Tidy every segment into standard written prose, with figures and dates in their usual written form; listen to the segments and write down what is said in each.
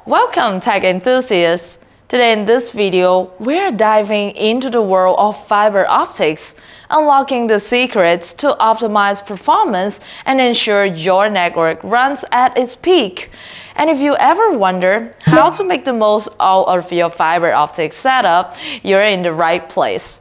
Welcome, tech enthusiasts! Today in this video, we're diving into the world of fiber optics, unlocking the secrets to optimize performance and ensure your network runs at its peak. And if you ever wonder how to make the most out of your fiber optic setup, you're in the right place.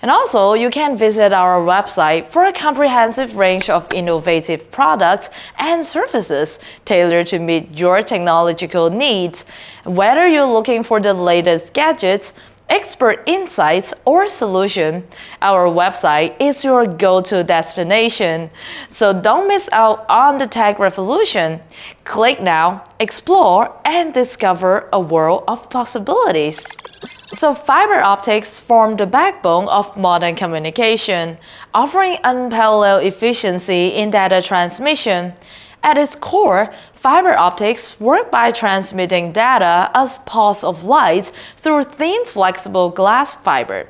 And also, you can visit our website for a comprehensive range of innovative products and services tailored to meet your technological needs. Whether you're looking for the latest gadgets, expert insights, or solution, our website is your go-to destination. So don't miss out on the tech revolution. Click now, explore, and discover a world of possibilities. So fiber optics form the backbone of modern communication, offering unparalleled efficiency in data transmission. At its core, fiber optics work by transmitting data as pulses of light through thin flexible glass fiber.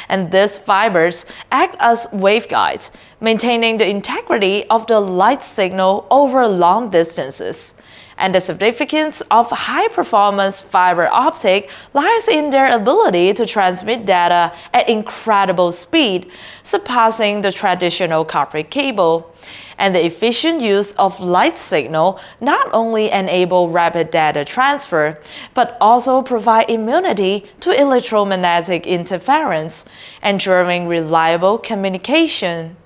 And these fibers act as waveguides, maintaining the integrity of the light signal over long distances. And the significance of high-performance fiber optic lies in their ability to transmit data at incredible speed, surpassing the traditional copper cable. And the efficient use of light signal not only enable rapid data transfer, but also provide immunity to electromagnetic interference, ensuring reliable communication.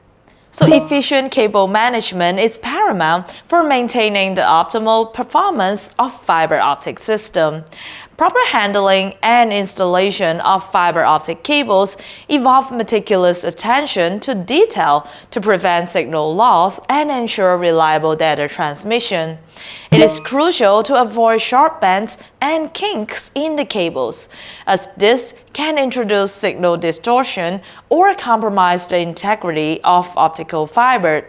So efficient cable management is paramount for maintaining the optimal performance of fiber optic system. Proper handling and installation of fiber optic cables involve meticulous attention to detail to prevent signal loss and ensure reliable data transmission. It is crucial to avoid sharp bends and kinks in the cables, as this can introduce signal distortion or compromise the integrity of optical fiber.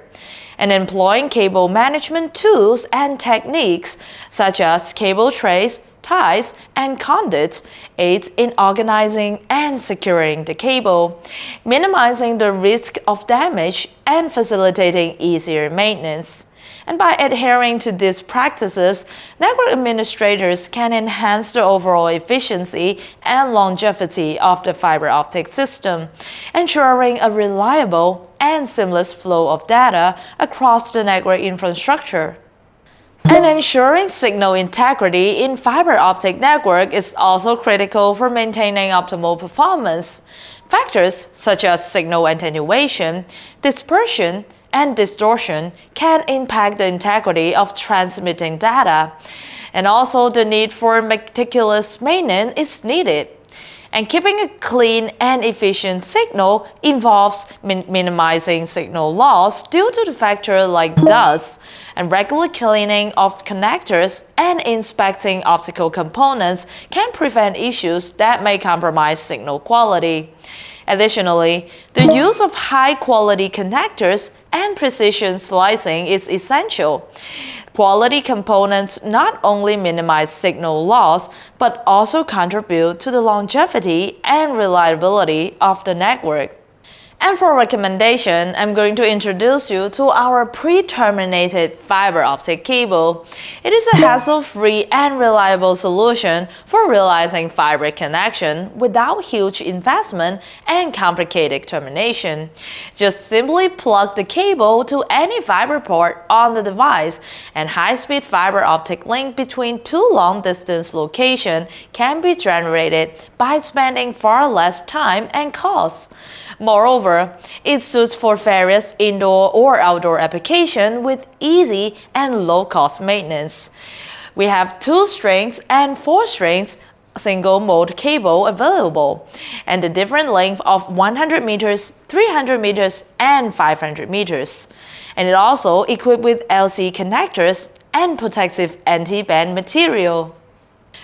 And employing cable management tools and techniques such as cable trays, ties, and conduits aids in organizing and securing the cable, minimizing the risk of damage and facilitating easier maintenance. And by adhering to these practices, network administrators can enhance the overall efficiency and longevity of the fiber optic system, ensuring a reliable and seamless flow of data across the network infrastructure. And ensuring signal integrity in fiber optic network is also critical for maintaining optimal performance. Factors such as signal attenuation, dispersion, and distortion can impact the integrity of transmitting data. And also the need for meticulous maintenance is needed. And keeping a clean and efficient signal involves minimizing signal loss due to the factors like dust, and regular cleaning of connectors and inspecting optical components can prevent issues that may compromise signal quality. Additionally, the use of high-quality connectors and precision slicing is essential. Quality components not only minimize signal loss, but also contribute to the longevity and reliability of the network. And for recommendation, I'm going to introduce you to our pre-terminated fiber optic cable. It is a hassle-free and reliable solution for realizing fiber connection without huge investment and complicated termination. Just simply plug the cable to any fiber port on the device, and high-speed fiber optic link between two long-distance locations can be generated by spending far less time and cost. Moreover, it suits for various indoor or outdoor applications with easy and low-cost maintenance. We have 2 strings and 4 strings single-mode cable available, and the different length of 100 meters, 300 meters, and 500 meters. And it also equipped with LC connectors and protective anti-bend material.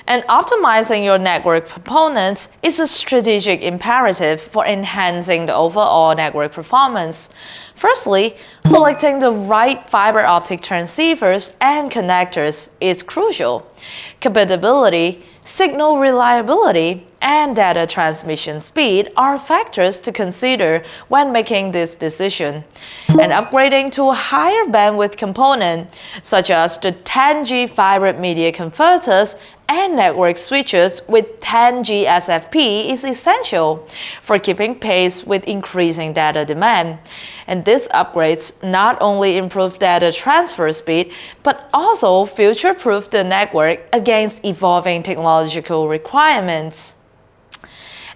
And optimizing your network components is a strategic imperative for enhancing the overall network performance. Firstly, selecting the right fiber optic transceivers and connectors is crucial. Compatibility, signal reliability, and data transmission speed are factors to consider when making this decision. And upgrading to a higher bandwidth component, such as the 10G fiber media converters and network switches with 10G SFP, is essential for keeping pace with increasing data demand. And these upgrades not only improve data transfer speed, but also future-proof the network against evolving technological requirements.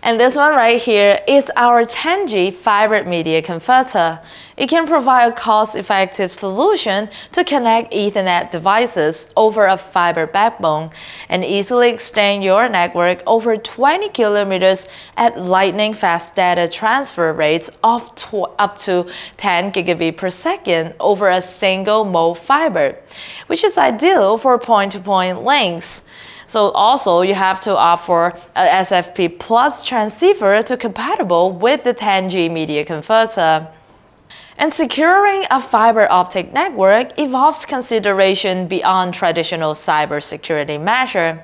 And this one right here is our 10G fiber media converter. It can provide a cost-effective solution to connect Ethernet devices over a fiber backbone and easily extend your network over 20 kilometers at lightning-fast data transfer rates of up to 10 gigabit per second over a single mode fiber, which is ideal for point-to-point links. So also you have to opt for a SFP Plus transceiver to compatible with the 10G media converter. And securing a fiber optic network involves consideration beyond traditional cybersecurity measures,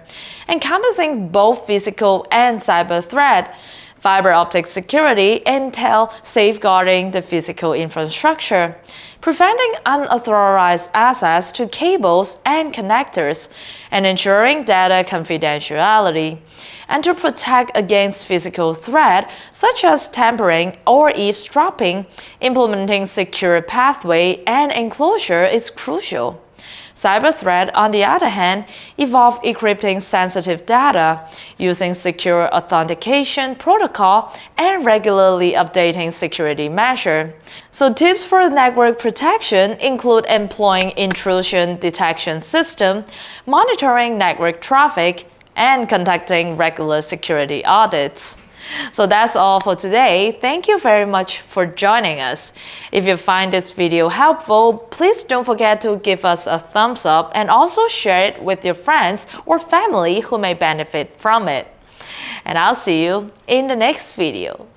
encompassing both physical and cyber threat. Fiber optic security entails safeguarding the physical infrastructure, preventing unauthorized access to cables and connectors, and ensuring data confidentiality, and to protect against physical threats such as tampering or eavesdropping. Implementing secure pathway and enclosure is crucial. Cyber threat, on the other hand, involve encrypting sensitive data, using secure authentication protocol, and regularly updating security measures. So tips for network protection include employing intrusion detection system, monitoring network traffic, and conducting regular security audits. So that's all for today. Thank you very much for joining us. If you find this video helpful, please don't forget to give us a thumbs up and also share it with your friends or family who may benefit from it. And I'll see you in the next video.